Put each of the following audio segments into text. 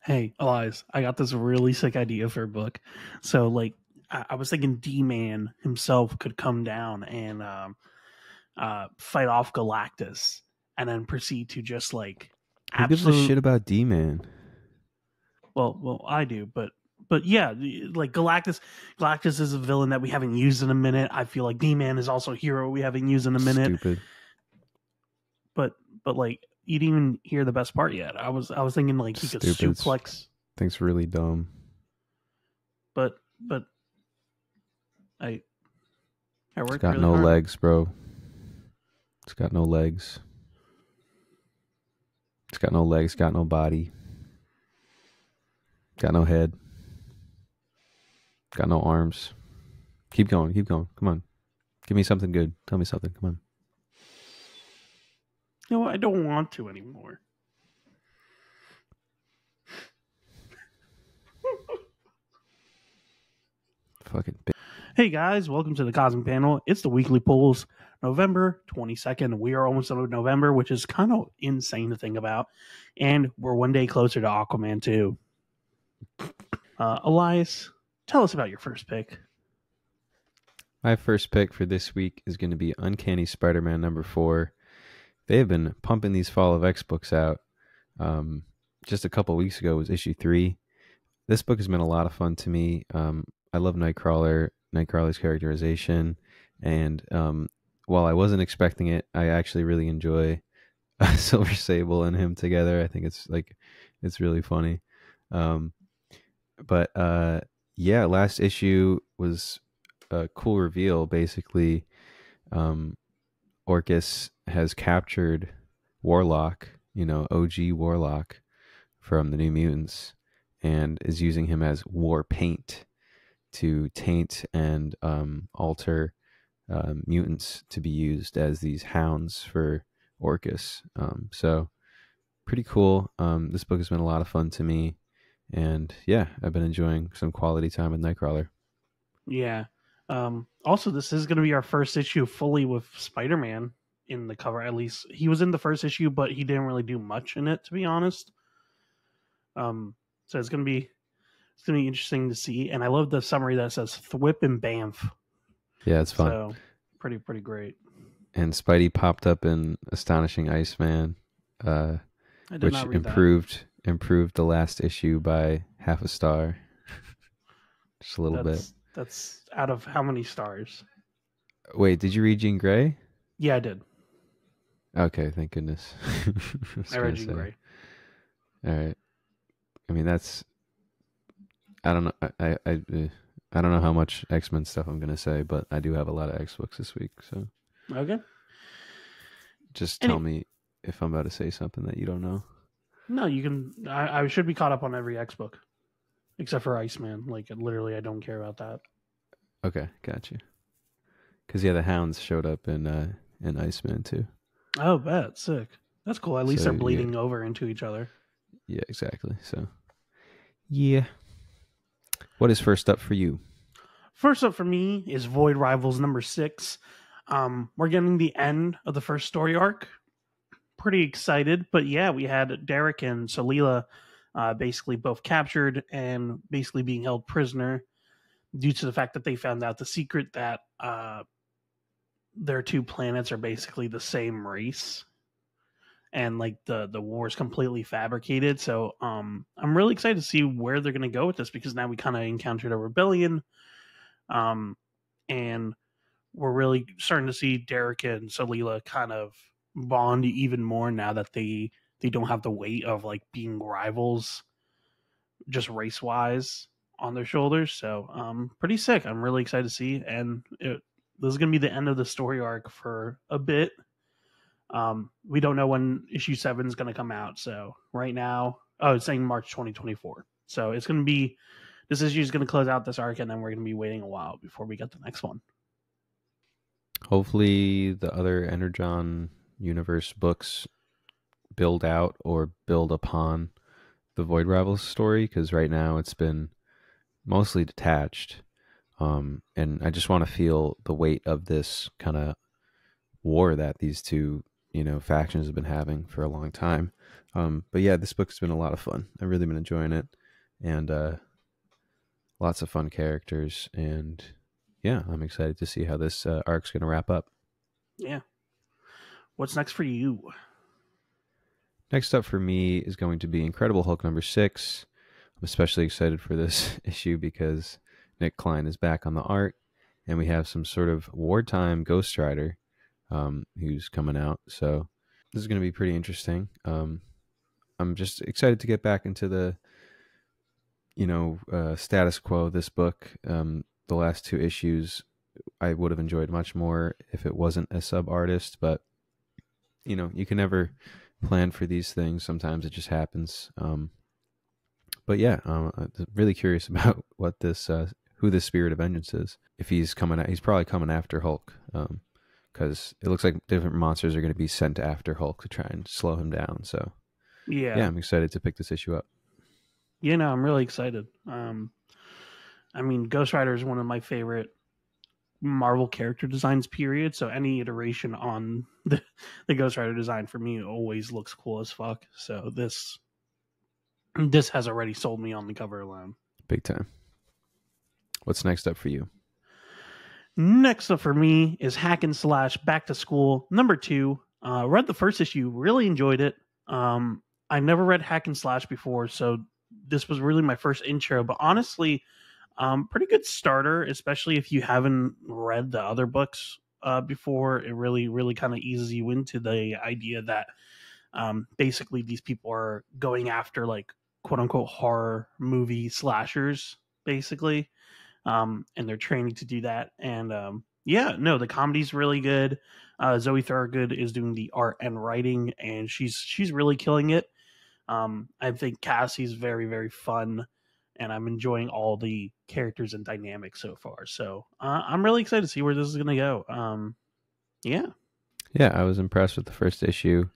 Hey, Elias, I got this really sick idea for a book. So, like, I was thinking D-Man himself could come down and fight off Galactus and then proceed to just, like, Who gives a absolute. shit about D-Man? Well, I do, but yeah, like Galactus is a villain that we haven't used in a minute. I feel like D-Man is also a hero we haven't used in a minute. Stupid. But like, you didn't even hear the best part yet. I was thinking like he could Stupid. suplex, Thing's really dumb. but I It's worked got really no hard. legs, bro. It's got no legs. It's got no legs, got no body. Got no head. Got no arms. Keep going. Come on. Give me something good. Tell me something. Come on. No, I don't want to anymore. Fucking Hey guys, welcome to the Cosmic Panel. It's the weekly polls, November 22nd. We are almost out of November, which is kind of insane to think about. And we're one day closer to Aquaman 2. Elias, tell us about your first pick. My first pick for this week is going to be Uncanny Spider-Man number 4. They have been pumping these Fall of X books out. Just a couple weeks ago was issue 3. This book has been a lot of fun to me. I love Nightcrawler's characterization, and while I wasn't expecting it, I actually really enjoy Silver Sable and him together. I think it's really funny. But last issue was a cool reveal. Basically, Orcus has captured Warlock, OG Warlock from the New Mutants, and is using him as war paint to taint and alter mutants to be used as these hounds for Orcus. So pretty cool. This book has been a lot of fun to me, and yeah, I've been enjoying some quality time with Nightcrawler. Yeah. Also, this is going to be our first issue fully with Spider-Man in the cover. At least he was in the first issue, but he didn't really do much in it, to be honest. So it's going to be interesting to see. And I love the summary that says Thwip and Banff. Yeah, it's fun. So pretty great. And Spidey popped up in Astonishing Iceman, which improved the last issue by half a star. Just a little bit. That's out of how many stars? Wait, did you read Jean Grey? Yeah, I did. Okay, thank goodness. I read Jean Grey. All right. I mean, I don't know. I don't know how much X-Men stuff I'm gonna say, but I do have a lot of X books this week. So okay. Just tell me if I'm about to say something that you don't know. No, you can. I should be caught up on every X book, except for Iceman. Like literally, I don't care about that. Okay, got you. Because the Hounds showed up in Iceman too. Oh, bet, sick. That's cool. At least they're bleeding over into each other. Yeah, exactly. So, yeah. What is first up for you? First up for me is Void Rivals number 6. We're getting the end of the first story arc. Pretty excited, but yeah, we had Derek and Solila basically both captured and basically being held prisoner due to the fact that they found out the secret that their two planets are basically the same race, and like the war is completely fabricated. So I'm really excited to see where they're going to go with this, because now we kind of encountered a rebellion, and we're really starting to see Derek and Solila kind of bond even more now that they don't have the weight of like being rivals just race wise on their shoulders. So pretty sick. I'm really excited to see, and this is going to be the end of the story arc for a bit. We don't know when issue 7 is going to come out. So right now, it's saying March 2024. So it's going to be, this issue is going to close out this arc, and then we're going to be waiting a while before we get the next one. Hopefully the other Energon universe books build out or build upon the Void Rivals story, because right now it's been mostly detached. And I just want to feel the weight of this kind of war that these two factions have been having for a long time. But yeah, this book's been a lot of fun. I've really been enjoying it, and lots of fun characters, and yeah, I'm excited to see how this arc's going to wrap up. Yeah. What's next for you? Next up for me is going to be Incredible Hulk number 6. I'm especially excited for this issue because Nick Klein is back on the art, and we have some sort of wartime Ghost Rider who's coming out. So this is going to be pretty interesting. I'm just excited to get back into the status quo of this book. The last 2 issues I would have enjoyed much more if it wasn't a sub artist, but you can never plan for these things. Sometimes it just happens. But yeah, I'm really curious about what this who this Spirit of Vengeance is. If he's coming, he's probably coming after Hulk, because it looks like different monsters are going to be sent after Hulk to try and slow him down. So yeah, I'm excited to pick this issue up. Yeah, no, I'm really excited. I mean, Ghost Rider is one of my favorite Marvel character designs, period. So any iteration on the Ghost Rider design for me always looks cool as fuck. So this has already sold me on the cover alone. Big time. What's next up for you? Next up for me is Hack and Slash Back to School number 2. Read the first issue, really enjoyed it. I never read Hack and Slash before, so this was really my first intro. But honestly, pretty good starter, especially if you haven't read the other books before. It really kind of eases you into the idea that basically these people are going after like quote unquote horror movie slashers, basically. And they're training to do that. And the comedy's really good. Zoe Thorogood is doing the art and writing, and she's really killing it. I think Cassie's very, very fun, and I'm enjoying all the characters and dynamics so far. So I'm really excited to see where this is going to go. Yeah. Yeah, I was impressed with the first issue.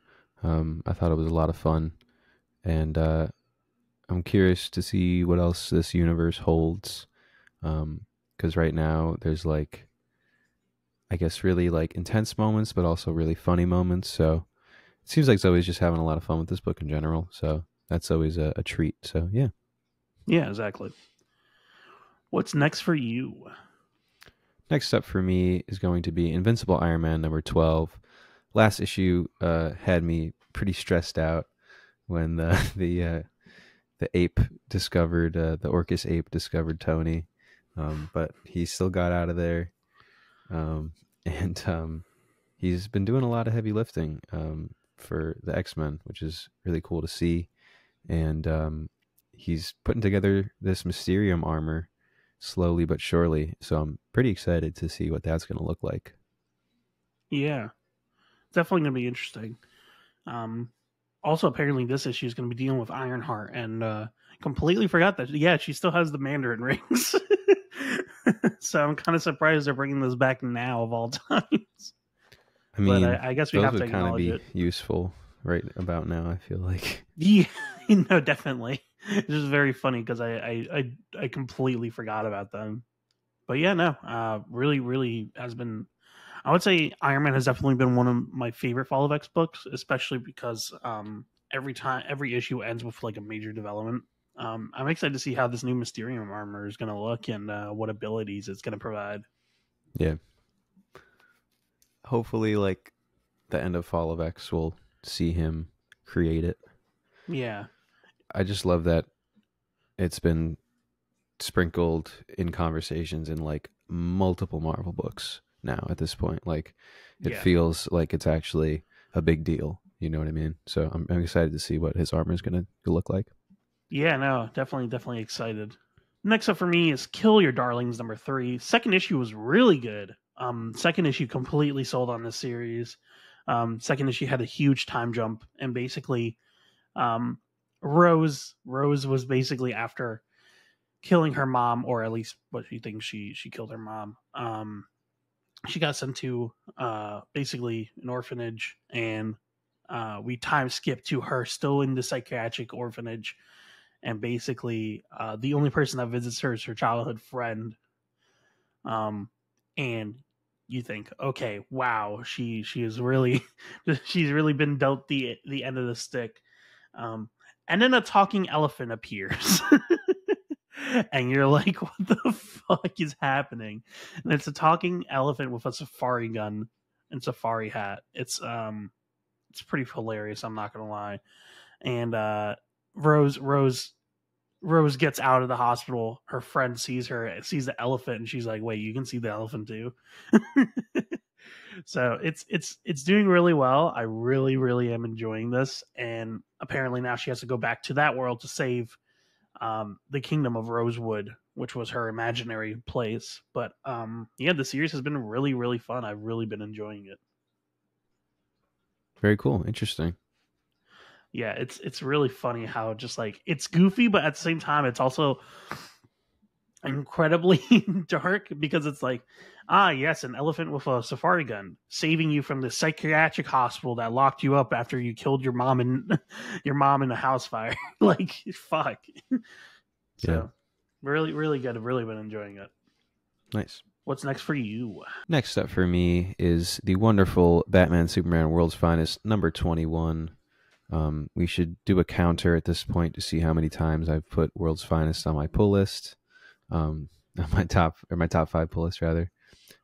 I thought it was a lot of fun, and I'm curious to see what else this universe holds. Because right now there's like, I guess, really like intense moments, but also really funny moments. So it seems like Zoe's just having a lot of fun with this book in general. So that's always a treat. So yeah. Yeah, exactly. What's next for you? Next up for me is going to be Invincible Iron Man number 12. Last issue had me pretty stressed out when the ape discovered the Orcus ape discovered Tony, but he still got out of there, and he's been doing a lot of heavy lifting for the X-Men, which is really cool to see, and he's putting together this Mysterium armor slowly but surely. So I'm pretty excited to see what that's going to look like. Yeah, definitely going to be interesting. Also, apparently, this issue is going to be dealing with Ironheart, and completely forgot that. Yeah, she still has the Mandarin rings. So I'm kind of surprised they're bringing this back now of all times. I mean, but I guess we have to acknowledge it. Useful right about now, I feel like. Yeah, no, definitely. It's just very funny because I completely forgot about them. But yeah, no, really has been. I would say Iron Man has definitely been one of my favorite Fall of X books, especially because every issue ends with like a major development. I'm excited to see how this new Mysterium armor is going to look and what abilities it's going to provide. Yeah. Hopefully, like, the end of Fall of X will see him create it. Yeah. I just love that it's been sprinkled in conversations in like multiple Marvel books now at this point. Like, it feels like it's actually a big deal. You know what I mean? So I'm excited to see what his armor is going to look like. Yeah, no, definitely excited. Next up for me is Kill Your Darlings number 3. Second issue was really good. Second issue completely sold on this series. Second issue had a huge time jump, and basically, Rose was basically after killing her mom, or at least what she thinks she killed her mom. She got sent to basically an orphanage, and we time skip to her still in the psychiatric orphanage, and basically the only person that visits her is her childhood friend. And you think, okay, wow, she is really she's really been dealt the end of the stick. And then a talking elephant appears. And you're like, what the fuck is happening? And it's a talking elephant with a safari gun and safari hat. It's pretty hilarious, I'm not gonna lie. And Rose gets out of the hospital. Her friend sees the elephant, and she's like, "Wait, you can see the elephant too." So it's doing really well. I really really am enjoying this, and apparently now she has to go back to that world to save the kingdom of Rosewood, which was her imaginary place. But yeah, the series has been really really fun. I've really been enjoying it. Very cool. Interesting. Yeah, it's really funny how just like it's goofy, but at the same time it's also incredibly dark because it's like, ah, yes, an elephant with a safari gun saving you from the psychiatric hospital that locked you up after you killed your mom and your mom in a house fire. Like, fuck. So, Yeah. really, really good. I've really been enjoying it. Nice. What's next for you? Next up for me is the wonderful Batman Superman World's Finest number 21. We should do a counter at this point to see how many times I've put World's Finest on my pull list. My top 5 pull list rather.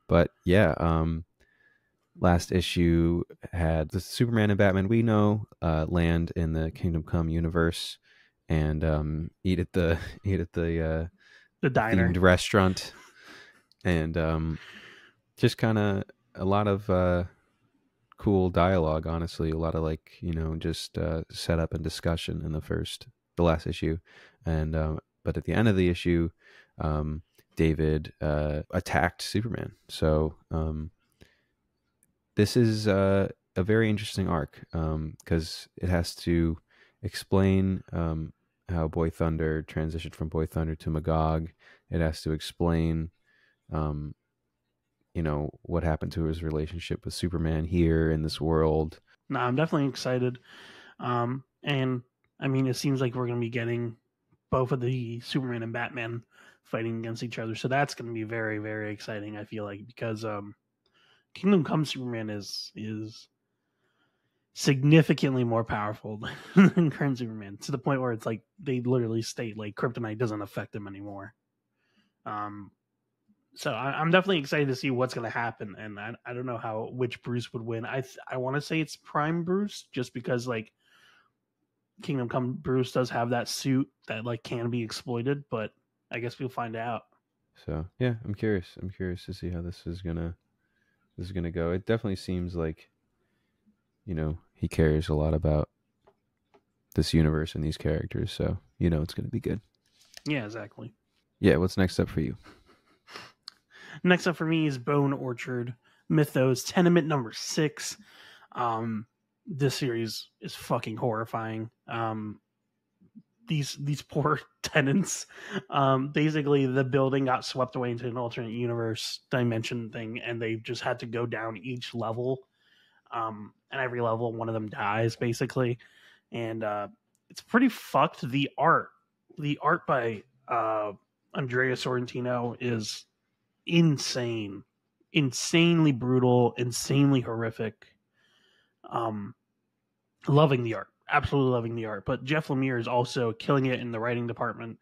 But yeah, last issue had the Superman and Batman we know land in the Kingdom Come universe and eat at the The diner. themed restaurant, and just kind of a lot of cool dialogue. Honestly, a lot of just setup and discussion in the last issue, and but at the end of the issue, David attacked Superman. So this is a very interesting arc because it has to explain how Boy Thunder transitioned from Boy Thunder to Magog. It has to explain, what happened to his relationship with Superman here in this world. No, I'm definitely excited. And I mean, it seems like we're going to be getting both of the Superman and Batman fighting against each other. So that's going to be very, very exciting, I feel like, because Kingdom Come Superman is significantly more powerful than current Superman, to the point where it's like they literally state like kryptonite doesn't affect him anymore. So I'm definitely excited to see what's going to happen, and I don't know which Bruce would win. I want to say it's Prime Bruce, just because like Kingdom Come Bruce does have that suit that like can be exploited, but I guess we'll find out. So yeah, I'm curious to see how this is gonna go. It definitely seems like he cares a lot about this universe and these characters, so it's gonna be good. Yeah, exactly. Yeah, what's next up for you? Next up for me is Bone Orchard Mythos Tenement number 6. This series is fucking horrifying. These poor tenants. Basically, the building got swept away into an alternate universe dimension thing, and they just had to go down each level. And every level, one of them dies, basically. And it's pretty fucked. The art by Andrea Sorrentino is insanely brutal, insanely horrific. Loving the art, absolutely loving the art. But Jeff Lemire is also killing it in the writing department.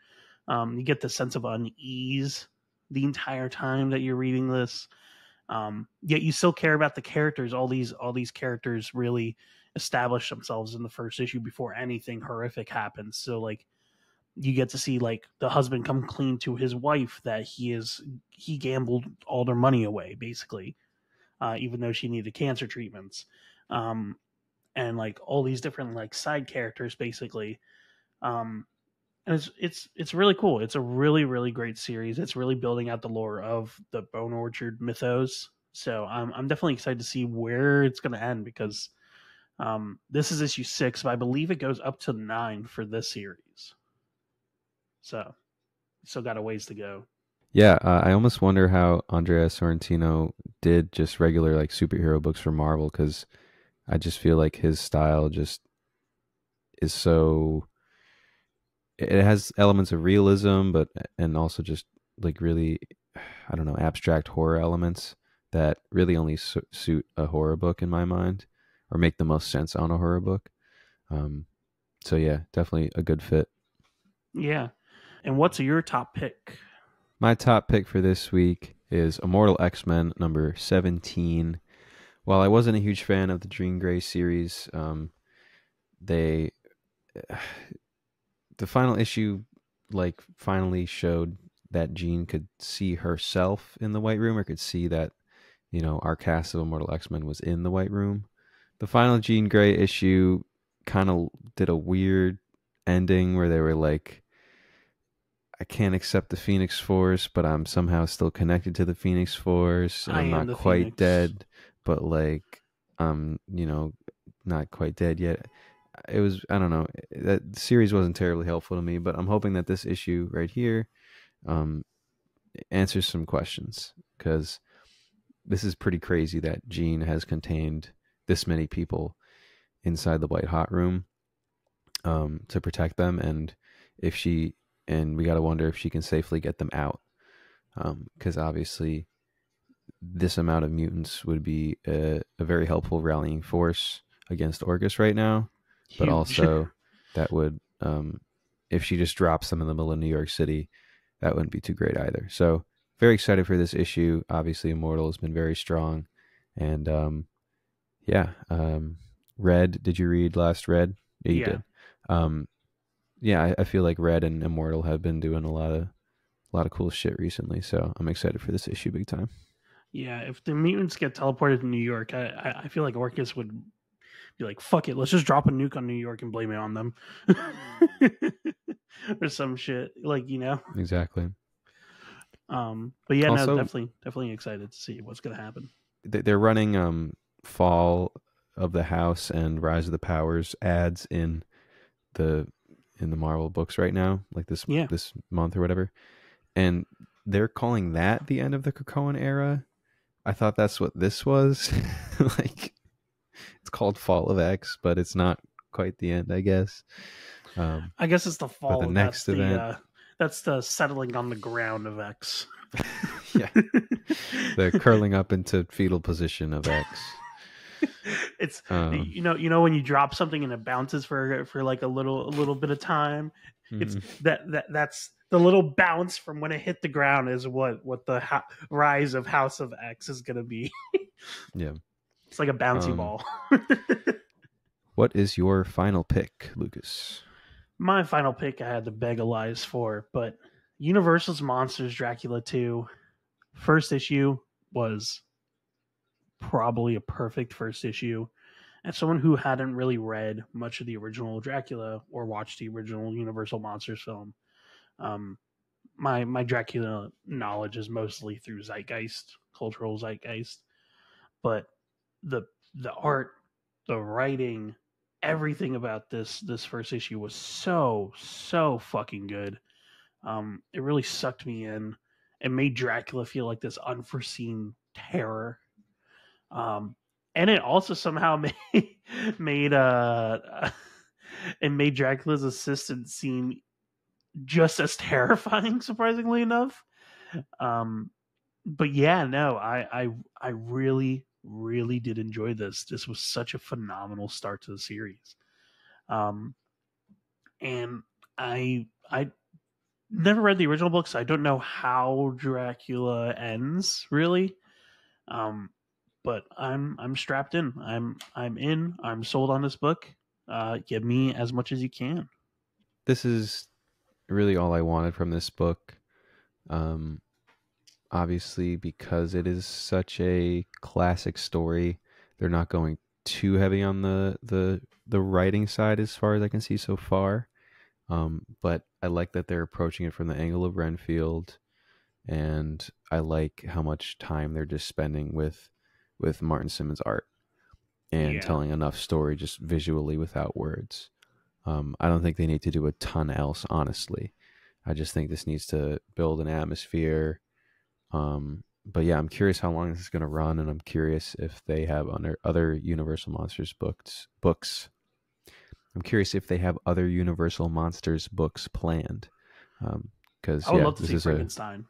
You get the sense of unease the entire time that you're reading this. Yet you still care about the characters. All these characters really establish themselves in the first issue before anything horrific happens. So like you get to see like the husband come clean to his wife that he gambled all their money away, basically, even though she needed cancer treatments, and like all these different like side characters, basically. And it's really cool. It's a really really great series. It's really building out the lore of the Bone Orchard mythos. So I'm definitely excited to see where it's going to end, because this is issue 6, but I believe it goes up to 9 for this series. So, still got a ways to go. Yeah, I almost wonder how Andrea Sorrentino did just regular like superhero books for Marvel, because I just feel like his style just is so. It has elements of realism, and also just like really, I don't know, abstract horror elements that really only suit a horror book in my mind, or make the most sense on a horror book. So yeah, definitely a good fit. Yeah. And what's your top pick? My top pick for this week is Immortal X-Men number 17. While I wasn't a huge fan of the Jean Grey series, they the final issue like finally showed that Jean could see herself in the White Room, or could see that, you know, our cast of Immortal X-Men was in the White Room. The final Jean Grey issue kind of did a weird ending where they were like, I can't accept the Phoenix Force, but I'm somehow still connected to the Phoenix Force, and I I'm am not the quite Phoenix. dead, but like I'm, not quite dead yet. It was, I don't know. That series wasn't terribly helpful to me, but I'm hoping that this issue right here um, answers some questions, because this is pretty crazy that Jean has contained this many people inside the White Hot Room to protect them, and we got to wonder if she can safely get them out, because obviously this amount of mutants would be a very helpful rallying force against Orcus right now, but Huge. also that would, if she just drops them in the middle of New York City, that wouldn't be too great either. So very excited for this issue. Obviously, Immortal has been very strong, and yeah. Red, did you read last Red? Yeah, you Yeah. did. Um, yeah, I feel like Red and Immortal have been doing a lot of cool shit recently, so I'm excited for this issue big time. Yeah. If the mutants get teleported to New York, I feel like Orcus would be like, fuck it, let's just drop a nuke on New York and blame it on them. Or some shit. Like, Exactly. But yeah, no, Also, definitely excited to see what's gonna happen. they're running Fall of the House and Rise of the Powers ads the in the Marvel books right now, like this Yeah. this month or whatever, and they're calling that the end of the Krakoan era. I thought that's what this was. Like, it's called Fall of X, but it's not quite the end, I guess. I guess it's the But the fall. next event, That's the settling on the ground of X. yeah, the curling up into fetal position of X. It's Um, you know when you drop something and it bounces for like a little bit of time. It's mhm. that's the little bounce from when it hit the ground is what the rise of House of X is gonna be. Yeah. It's like a bouncy Um, ball. what is your final pick, Lucas? My final pick I had to beg Elias for, but Universal's Monsters Dracula 2 first issue was probably a perfect first issue. As someone who hadn't really read much of the original Dracula or watched the original Universal Monsters film, um, my Dracula knowledge is mostly through zeitgeist, cultural zeitgeist. But the the art, the writing, everything about this first issue was so fucking good. It really sucked me in. It made Dracula feel like this unforeseen terror. Um, and it also somehow made it made Dracula's assistant seem just as terrifying, surprisingly enough. Um, but yeah, no, I really did enjoy this. This was such a phenomenal start to the series. Um, and I never read the original books. So I don't know how Dracula ends really. Um, but I'm strapped in. I'm in. I'm sold on this book. Give me as much as you can. This is really all I wanted from this book. Um, Obviously, because it is such a classic story, they're not going too heavy on the writing side as far as I can see so far. But I like that they're approaching it from the angle of Renfield, and I like how much time they're just spending with Martin Simmons' art and Yeah. telling enough story just visually without words. I don't think they need to do a ton else, honestly. I just think this needs to build an atmosphere. But yeah, I'm curious how long this is going to run, and I'm curious if they have other Universal Monsters books. I'm curious if they have other Universal Monsters books planned. Because I would yeah, love to this see is a Frankenstein.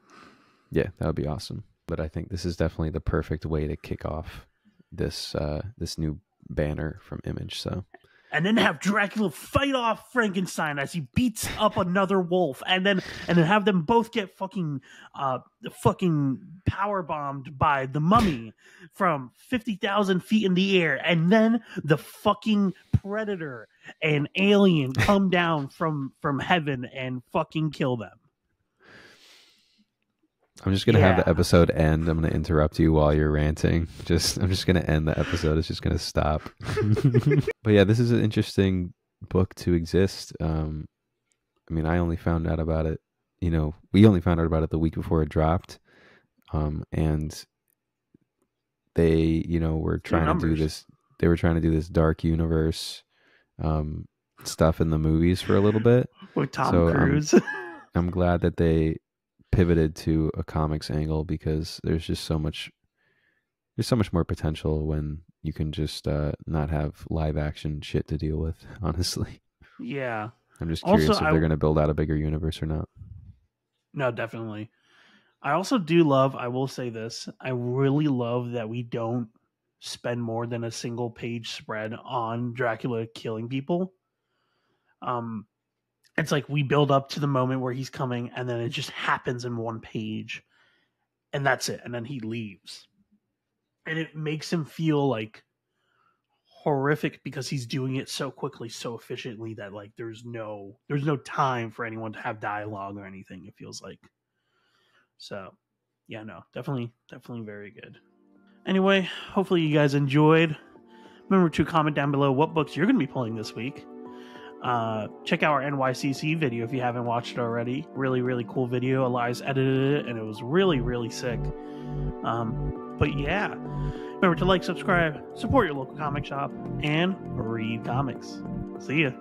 yeah, that would be awesome. But I think this is definitely the perfect way to kick off this new banner from Image. So, and then have Dracula fight off Frankenstein as he beats up another wolf, and then have them both get fucking power bombed by the mummy from 50,000 feet in the air, and then the fucking predator and alien come down from heaven and fucking kill them. I'm just gonna have the episode end. I'm gonna interrupt you while you're ranting. I'm just gonna end the episode. It's just gonna stop. But yeah, this is an interesting book to exist. I mean, I only found out about it. We only found out about it the week before it dropped, and they, were trying to do this. They were trying to do this dark universe stuff in the movies for a little bit with Tom Cruise. I'm glad that they pivoted to a comics angle, because there's so much more potential when you can just not have live action shit to deal with, honestly. Yeah. I'm just curious if they're going to build out a bigger universe or not. No, definitely. I also do love, I will say this, I really love that we don't spend more than a single page spread on Dracula killing people. It's like we build up to the moment where he's coming, and then it just happens in one page, and that's it. And then he leaves, and it makes him feel like horrific because he's doing it so quickly, so efficiently that like there's no time for anyone to have dialogue or anything. It feels like. So, yeah, no, definitely very good. Anyway, hopefully you guys enjoyed. Remember to comment down below what books you're going to be pulling this week. Check out our NYCC video if you haven't watched it already. Really, really cool video. Elias edited it, and it was really, really sick. But yeah, remember to like, subscribe, support your local comic shop, and read comics. See ya.